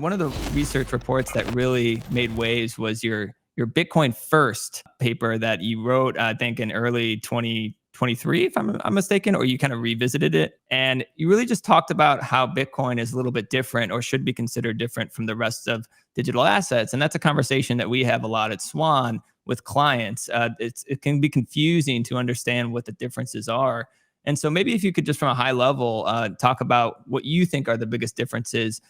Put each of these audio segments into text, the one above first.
One of the research reports that really made waves was your Bitcoin First paper that you wrote, I think, in early 2023, if I'm mistaken, or you kind of revisited it. And you really just talked about how Bitcoin is a little bit different or should be considered different from the rest of digital assets. And that's a conversation that we have a lot at Swan with clients. It can be confusing to understand what the differences are. And so maybe if you could just from a high level talk about what you think are the biggest differences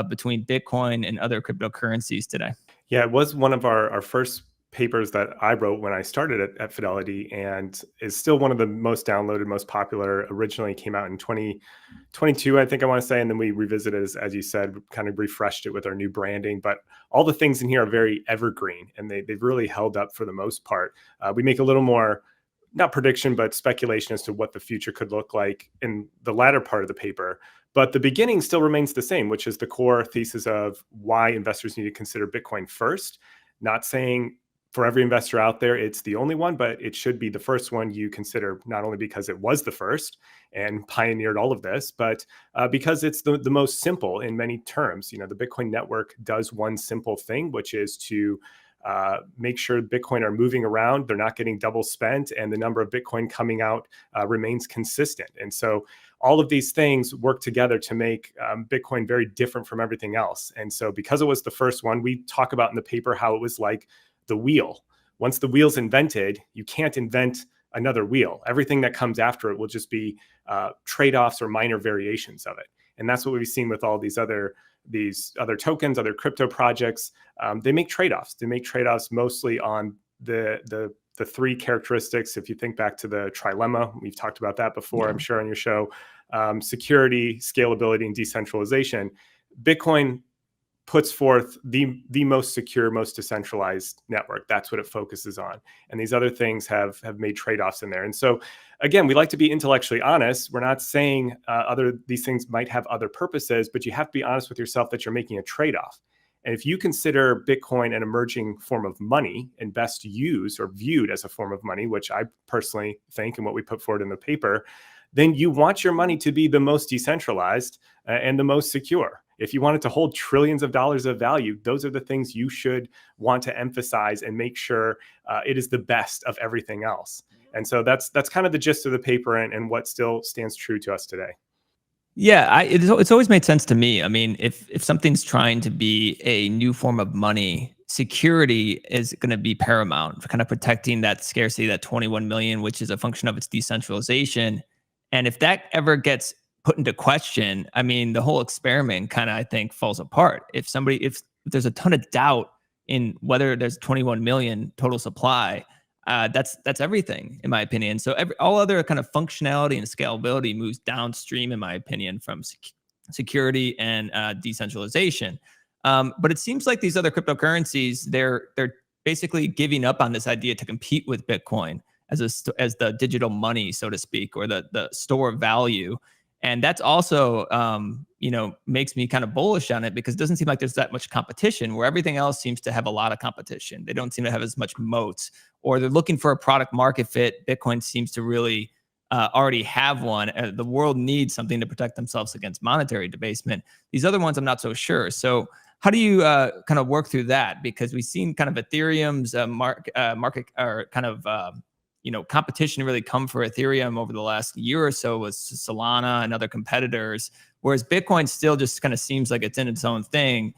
between Bitcoin and other cryptocurrencies today. Yeah, it was one of our first papers that I wrote when I started at Fidelity, and is still one of the most downloaded, most popular. Originally came out in 2022, I think I want to say, and then we revisited, as you said, kind of refreshed it with our new branding. But all the things in here are very evergreen, and they've really held up for the most part. We make a little more, not prediction, but speculation as to what the future could look like in the latter part of the paper. But the beginning still remains the same, which is the core thesis of why investors need to consider Bitcoin first. Not saying for every investor out there, it's the only one, but it should be the first one you consider, not only because it was the first and pioneered all of this, but because it's the most simple in many terms. You know, the Bitcoin network does one simple thing, which is to make sure Bitcoin are moving around, they're not getting double spent, and the number of Bitcoin coming out remains consistent. And so all of these things work together to make Bitcoin very different from everything else. And so because it was the first one, we talk about in the paper how it was like the wheel. Once the wheel's invented, you can't invent another wheel. Everything that comes after it will just be trade-offs or minor variations of it. And that's what we've seen with all these other tokens, other crypto projects. They make trade-offs. They make trade-offs mostly on the three characteristics. If you think back to the trilemma, we've talked about that before, I'm sure, on your show. Security, scalability, and decentralization. Bitcoin puts forth the most secure, most decentralized network. That's what it focuses on. And these other things have made trade-offs in there. And so, again, we like to be intellectually honest. We're not saying these things might have other purposes, but you have to be honest with yourself that you're making a trade-off. And if you consider Bitcoin an emerging form of money and best used or viewed as a form of money, which I personally think and what we put forward in the paper, then you want your money to be the most decentralized and the most secure. If you want it to hold trillions of dollars of value, those are the things you should want to emphasize and make sure it is the best of everything else. And so that's kind of the gist of the paper and what still stands true to us today. Yeah, it's always made sense to me. I mean, if something's trying to be a new form of money, security is going to be paramount for kind of protecting that scarcity, that 21 million, which is a function of its decentralization. And if that ever gets put into question, I mean, the whole experiment kind of, I think, falls apart. If there's a ton of doubt in whether there's 21 million total supply, that's everything, in my opinion. So all other kind of functionality and scalability moves downstream, in my opinion, from security and decentralization. But it seems like these other cryptocurrencies, they're basically giving up on this idea to compete with Bitcoin as the digital money, so to speak, or the store of value. And that's also, makes me kind of bullish on it because it doesn't seem like there's that much competition where everything else seems to have a lot of competition. They don't seem to have as much moats, or they're looking for a product market fit. Bitcoin seems to really already have one. The world needs something to protect themselves against monetary debasement. These other ones, I'm not so sure. So how do you kind of work through that? Because we've seen kind of Ethereum's market or kind of competition really come for Ethereum over the last year or so with Solana and other competitors, whereas Bitcoin still just kind of seems like it's in its own thing,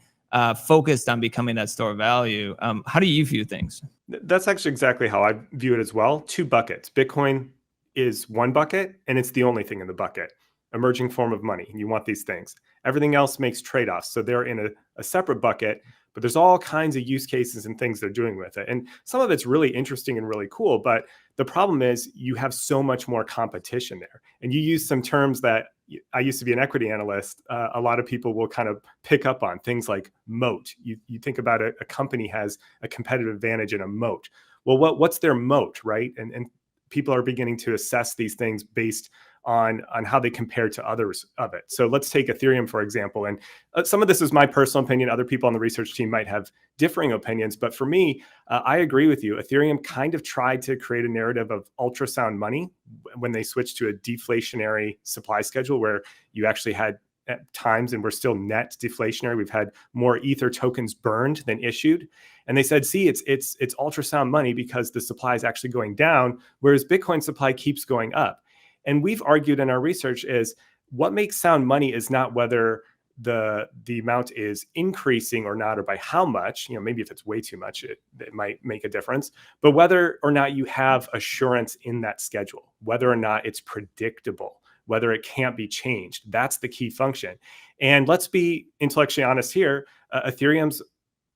focused on becoming that store of value. How do you view things? That's actually exactly how I view it as well. Two buckets. Bitcoin is one bucket, and it's the only thing in the bucket. Emerging form of money. And you want these things. Everything else makes trade-offs. So they're in a separate bucket, but there's all kinds of use cases and things they're doing with it. And some of it's really interesting and really cool, but the problem is you have so much more competition there. And you use some terms that I used to be an equity analyst. A lot of people will kind of pick up on things like moat. You think about a company has a competitive advantage in a moat. Well, what's their moat, right? And people are beginning to assess these things based on how they compare to others of it. So let's take Ethereum, for example. And some of this is my personal opinion. Other people on the research team might have differing opinions. But for me, I agree with you. Ethereum kind of tried to create a narrative of ultrasound money when they switched to a deflationary supply schedule where you actually had at times, and we're still net deflationary. We've had more Ether tokens burned than issued. And they said, see, it's ultrasound money because the supply is actually going down, whereas Bitcoin supply keeps going up. And we've argued in our research is what makes sound money is not whether the amount is increasing or not, or by how much. Maybe if it's way too much, it might make a difference, but whether or not you have assurance in that schedule, whether or not it's predictable, whether it can't be changed. That's the key function. And let's be intellectually honest here. Ethereum's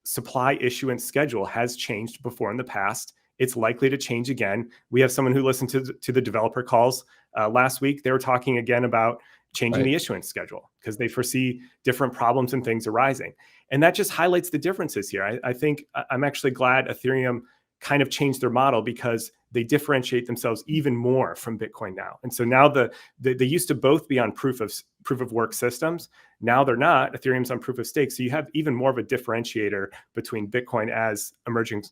supply issuance schedule has changed before in the past. It's likely to change again. We have someone who listened to the developer calls last week. They were talking again about changing the issuance schedule because they foresee different problems and things arising. And that just highlights the differences here. I think I'm actually glad Ethereum kind of changed their model because they differentiate themselves even more from Bitcoin now. And so now they used to both be on proof of work systems. Now they're not. Ethereum's on proof of stake. So you have even more of a differentiator between Bitcoin as emerging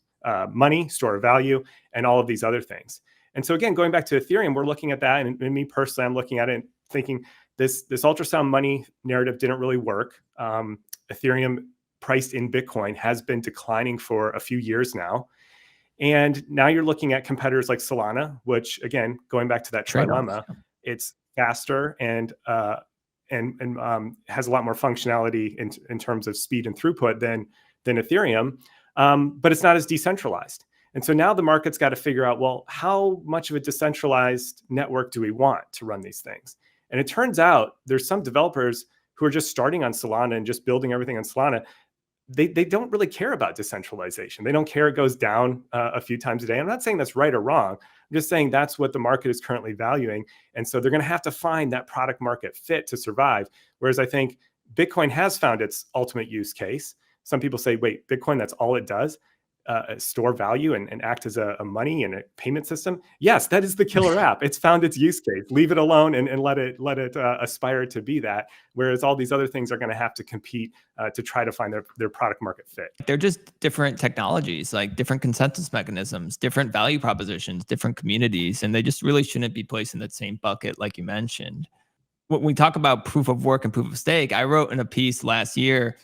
money, store of value, and all of these other things. And so again, going back to Ethereum, we're looking at that. And me personally, I'm looking at it and thinking this ultrasound money narrative didn't really work. Ethereum priced in Bitcoin has been declining for a few years now. And now you're looking at competitors like Solana, which again, going back to that trilemma, it's faster and has a lot more functionality in terms of speed and throughput than Ethereum, but it's not as decentralized. And so now the market's got to figure out, well, how much of a decentralized network do we want to run these things? And it turns out there's some developers who are just starting on Solana and just building everything on Solana. They don't really care about decentralization. They don't care it goes down a few times a day. I'm not saying that's right or wrong. I'm just saying that's what the market is currently valuing. And so they're going to have to find that product market fit to survive. Whereas I think Bitcoin has found its ultimate use case. Some people say, wait, Bitcoin, that's all it does? Store value and act as a money and a payment system. Yes, that is the killer app. It's found its use case. Leave it alone and let it aspire to be that. Whereas all these other things are going to have to compete to try to find their product market fit. They're just different technologies, like different consensus mechanisms, different value propositions, different communities, and they just really shouldn't be placed in that same bucket, like you mentioned. When we talk about proof of work and proof of stake, I wrote in a piece last year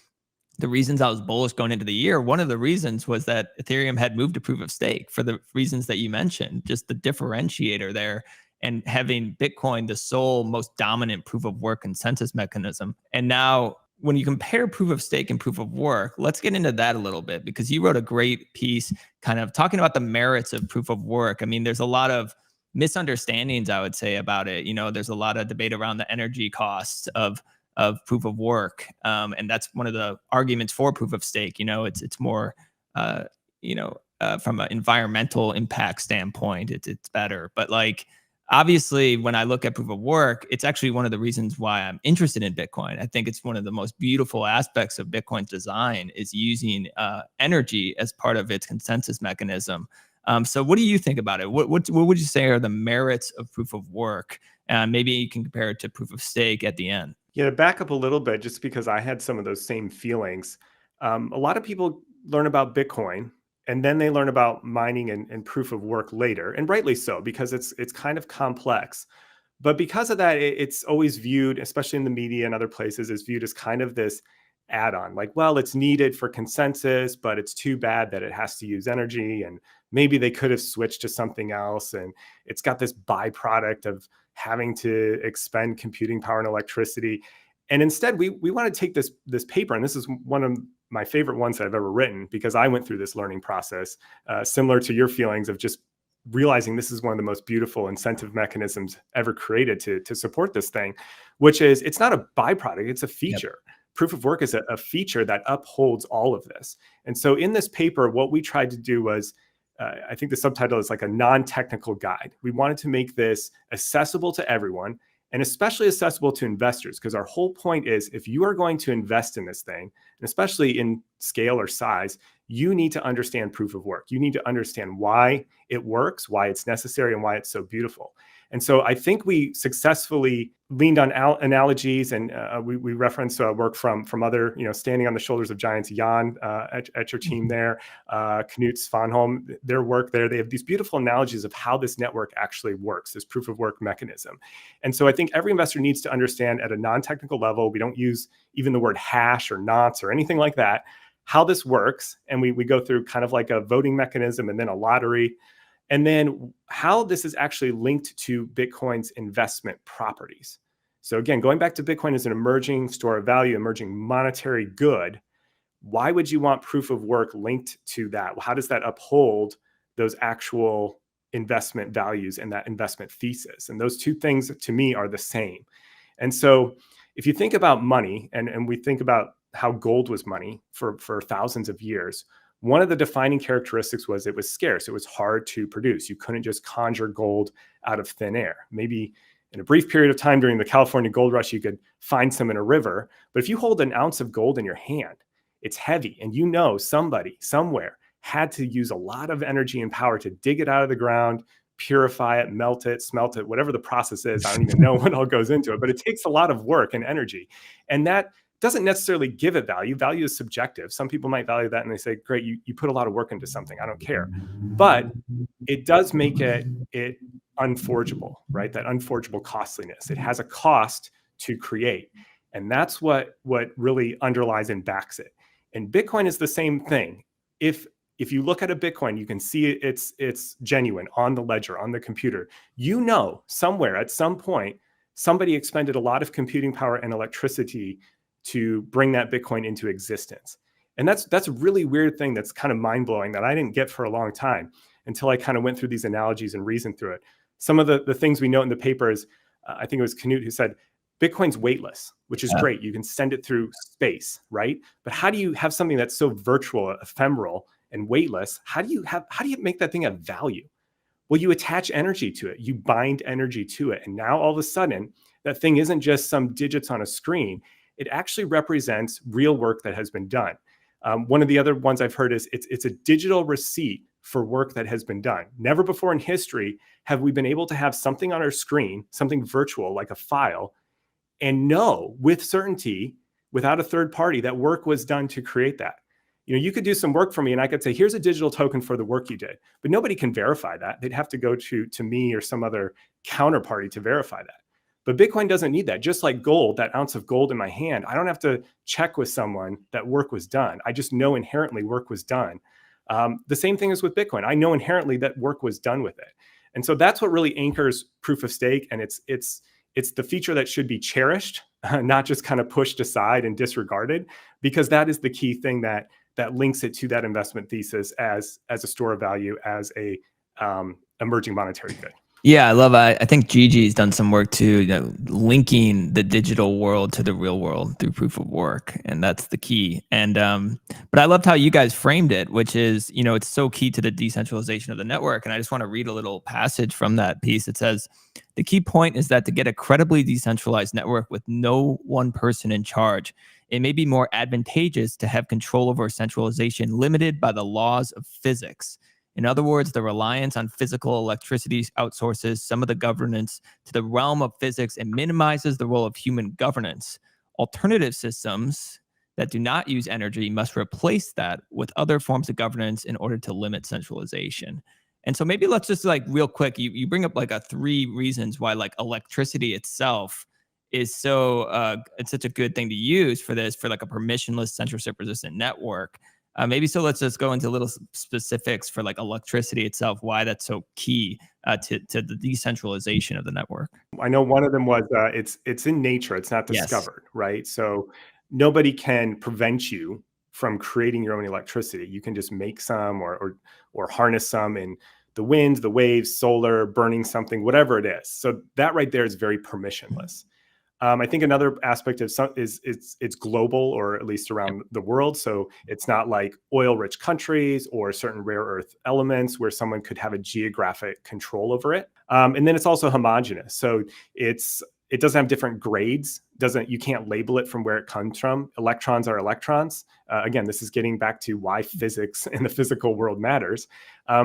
the reasons I was bullish going into the year. One of the reasons was that Ethereum had moved to proof of stake for the reasons that you mentioned, just the differentiator there and having Bitcoin the sole most dominant proof of work consensus mechanism. And now when you compare proof of stake and proof of work, let's get into that a little bit because you wrote a great piece kind of talking about the merits of proof of work. I mean, there's a lot of misunderstandings, I would say, about it. There's a lot of debate around the energy costs of proof of work. And that's one of the arguments for proof of stake. It's more, from an environmental impact standpoint, it's better. But obviously, when I look at proof of work, it's actually one of the reasons why I'm interested in Bitcoin. I think it's one of the most beautiful aspects of Bitcoin's design is using energy as part of its consensus mechanism. So what do you think about it? What would you say are the merits of proof of work? Maybe you can compare it to proof of stake at the end. Yeah, to back up a little bit, just because I had some of those same feelings. A lot of people learn about Bitcoin and then they learn about mining and proof of work later, and rightly so, because it's kind of complex. But because of that, it's always viewed, especially in the media and other places, is viewed as kind of this add-on. Like, well, it's needed for consensus, but it's too bad that it has to use energy, and maybe they could have switched to something else. And it's got this byproduct of having to expend computing power and electricity. And instead, we want to take this paper, and this is one of my favorite ones that I've ever written because I went through this learning process, similar to your feelings of just realizing this is one of the most beautiful incentive mechanisms ever created to support this thing, which is it's not a byproduct, it's a feature. Yep. Proof of work is a feature that upholds all of this. And so in this paper, what we tried to do was, I think the subtitle is like a non-technical guide. We wanted to make this accessible to everyone and especially accessible to investors, because our whole point is if you are going to invest in this thing, and especially in scale or size, you need to understand proof of work. You need to understand why it works, why it's necessary, and why it's so beautiful. And so I think we successfully leaned on analogies, and we referenced work from other, standing on the shoulders of giants. Jan at your team there, Knut Svanholm, their work there. They have these beautiful analogies of how this network actually works, this proof of work mechanism. And so I think every investor needs to understand at a non-technical level, we don't use even the word hash or knots or anything like that, how this works. And we go through kind of like a voting mechanism and then a lottery. And then how this is actually linked to Bitcoin's investment properties. So again, going back to Bitcoin as an emerging store of value, emerging monetary good, why would you want proof of work linked to that? How does that uphold those actual investment values and that investment thesis? And those two things to me are the same. And so if you think about money, and we think about how gold was money for thousands of years, one of the defining characteristics was it was scarce. It was hard to produce. You couldn't just conjure gold out of thin air. Maybe in a brief period of time during the California gold rush, you could find some in a river. But if you hold an ounce of gold in your hand, it's heavy. And somebody somewhere had to use a lot of energy and power to dig it out of the ground, purify it, melt it, smelt it, whatever the process is. I don't even know what all goes into it, but it takes a lot of work and energy. And that doesn't necessarily give it value. Value is subjective. Some people might value that and they say, great, you put a lot of work into something. I don't care. But it does make it unforgeable, right? That unforgeable costliness. It has a cost to create. And that's what really underlies and backs it. And Bitcoin is the same thing. If you look at a Bitcoin, you can see it's genuine on the ledger, on the computer. Somewhere at some point, somebody expended a lot of computing power and electricity to bring that Bitcoin into existence. And that's a really weird thing that's kind of mind-blowing that I didn't get for a long time until I kind of went through these analogies and reasoned through it. Some of the things we note in the paper is, I think it was Knut who said, Bitcoin's weightless, which is great. You can send it through space, right? But how do you have something that's so virtual, ephemeral, and weightless? How do you make that thing have value? Well, you attach energy to it. You bind energy to it. And now all of a sudden, that thing isn't just some digits on a screen. It actually represents real work that has been done. One of the other ones I've heard is it's a digital receipt for work that has been done. Never before in history have we been able to have something on our screen, something virtual like a file, and know with certainty, without a third party, that work was done to create that. You could do some work for me and I could say, here's a digital token for the work you did, but nobody can verify that. They'd have to go to me or some other counterparty to verify that. But Bitcoin doesn't need that. Just like gold, that ounce of gold in my hand, I don't have to check with someone that work was done. I just know inherently work was done. The same thing is with Bitcoin. I know inherently that work was done with it. And so that's what really anchors proof of stake. And it's the feature that should be cherished, not just kind of pushed aside and disregarded, because that is the key thing that links it to that investment thesis as a store of value, as a emerging monetary good. Yeah, I love it. I think Gigi's done some work too, linking the digital world to the real world through proof of work, and that's the key. And but I loved how you guys framed it, which is, it's so key to the decentralization of the network. And I just want to read a little passage from that piece. It says, the key point is that to get a credibly decentralized network with no one person in charge, it may be more advantageous to have control over centralization limited by the laws of physics. In other words, the reliance on physical electricity outsources some of the governance to the realm of physics and minimizes the role of human governance. Alternative systems that do not use energy must replace that with other forms of governance in order to limit centralization. And so maybe let's just real quick, you bring up 3 reasons why electricity itself is it's such a good thing to use for this, for a permissionless censorship resistant network. So let's just go into little specifics for electricity itself, why that's so key to the decentralization of the network. I know one of them was it's in nature, it's not discovered, yes. Right? So nobody can prevent you from creating your own electricity. You can just make some or harness some in the wind, the waves, solar, burning something, whatever it is. So that right there is very permissionless. I think another aspect of it's global, or at least around the world. So it's not like oil-rich countries or certain rare earth elements where someone could have a geographic control over it. And then it's also homogeneous. So it's it doesn't have different grades. You can't label it from where it comes from. Electrons are electrons. Again, this is getting back to why physics in the physical world matters.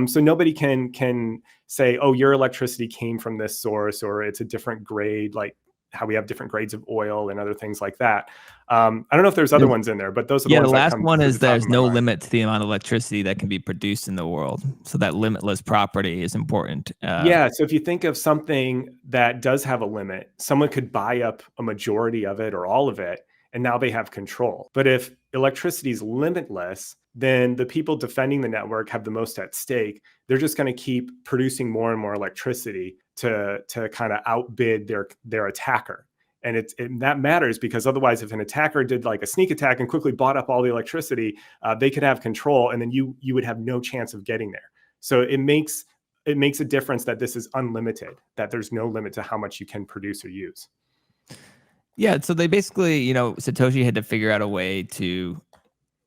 So nobody can say, oh, your electricity came from this source, or it's a different grade, like how we have different grades of oil and other things like that. I don't know if there's other ones in there, but those are the Yeah, ones the that last come one to is the top there's of my no mind. limit to the amount of electricity that can be produced in the world. So that limitless property is important. Yeah. So if you think of something that does have a limit, someone could buy up a majority of it or all of it, and now they have control. But if electricity is limitless, then the people defending the network have the most at stake. They're just going to keep producing more and more electricity to kind of outbid their attacker. And that matters, because otherwise, if an attacker did like a sneak attack and quickly bought up all the electricity, they could have control, and then you would have no chance of getting there. So it makes a difference that this is unlimited, that there's no limit to how much you can produce or use. Yeah, so they basically, Satoshi had to figure out a way to,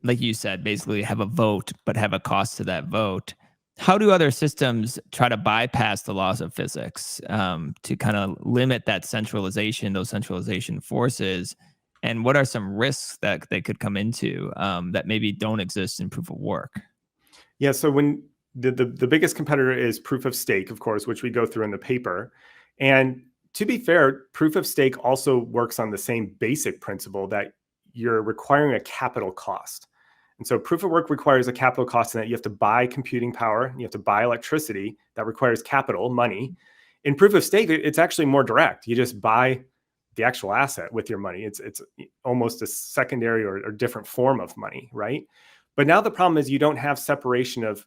like you said, basically have a vote, but have a cost to that vote. How do other systems try to bypass the laws of physics to kind of limit that centralization, those centralization forces? And what are some risks that they could come into that maybe don't exist in proof of work? Yeah, so when the biggest competitor is proof of stake, of course, which we go through in the paper. And to be fair, proof of stake also works on the same basic principle that you're requiring a capital cost. And so proof of work requires a capital cost in that you have to buy computing power, and you have to buy electricity. That requires capital, money. In proof of stake, it's actually more direct. You just buy the actual asset with your money. It's almost a secondary or different form of money, right? But now the problem is you don't have separation of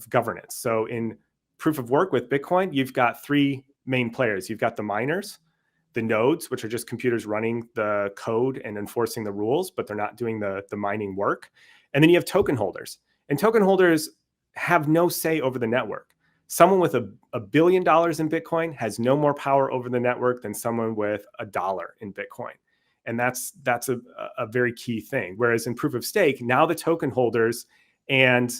governance. So in proof of work with Bitcoin, you've got three main players. You've got the miners, the nodes, which are just computers running the code and enforcing the rules, but they're not doing the mining work. And then you have token holders. And token holders have no say over the network. Someone with $1 billion in Bitcoin has no more power over the network than someone with $1 in Bitcoin. And that's a very key thing. Whereas in proof of stake, now the token holders and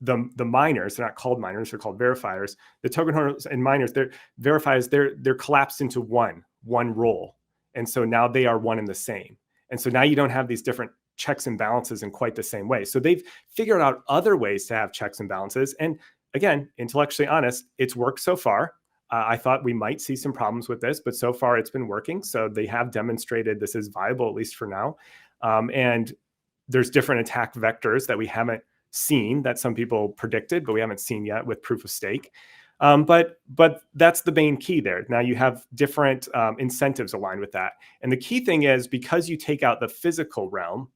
the miners, they're not called miners, they're called verifiers. The token holders and miners, they're collapsed into one role. And so now they are one and the same. And so now you don't have these different checks and balances in quite the same way. So they've figured out other ways to have checks and balances. And again, intellectually honest, it's worked so far. I thought we might see some problems with this, but so far it's been working. So they have demonstrated this is viable, at least for now. And there's different attack vectors that we haven't seen that some people predicted, but we haven't seen yet with proof of stake. But that's the main key there. Now you have different incentives aligned with that. And the key thing is, because you take out the physical realm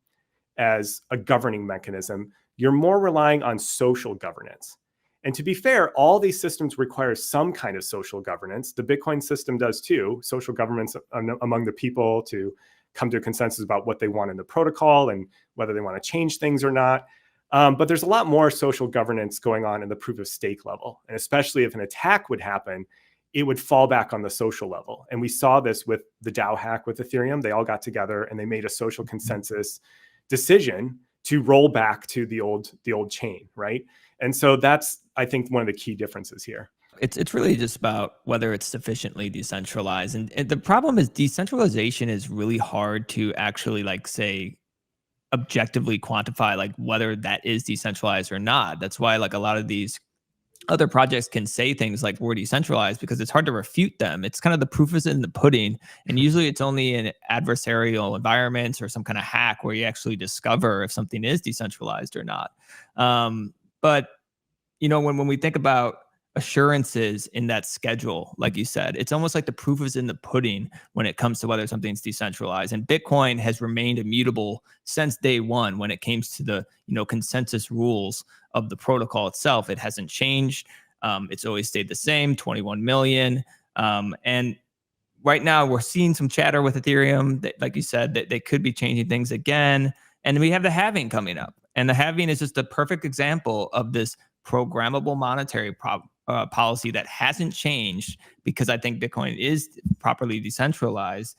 as a governing mechanism, you're more relying on social governance. And to be fair, all these systems require some kind of social governance. The Bitcoin system does too, social governance among the people to come to a consensus about what they want in the protocol and whether they want to change things or not. But there's a lot more social governance going on in the proof of stake level. And especially if an attack would happen, it would fall back on the social level. And we saw this with the DAO hack with Ethereum. They all got together and they made a social consensus decision to roll back to the old chain, right? And so that's, I think, one of the key differences here. It's really just about whether it's sufficiently decentralized. And the problem is decentralization is really hard to actually, like, say, objectively quantify, like, whether that is decentralized or not. That's why, like, a lot of these other projects can say things like we're decentralized, because it's hard to refute them. It's kind of the proof is in the pudding. And usually it's only in adversarial environments or some kind of hack where you actually discover if something is decentralized or not. But when we think about assurances in that schedule, like you said, it's almost like the proof is in the pudding when it comes to whether something's decentralized. And Bitcoin has remained immutable since day one when it comes to the consensus rules of the protocol itself. It hasn't changed. It's always stayed the same, 21 million. And right now we're seeing some chatter with Ethereum that, like you said, that they could be changing things again. And we have the halving coming up. And the halving is just a perfect example of this programmable monetary policy that hasn't changed, because I think Bitcoin is properly decentralized.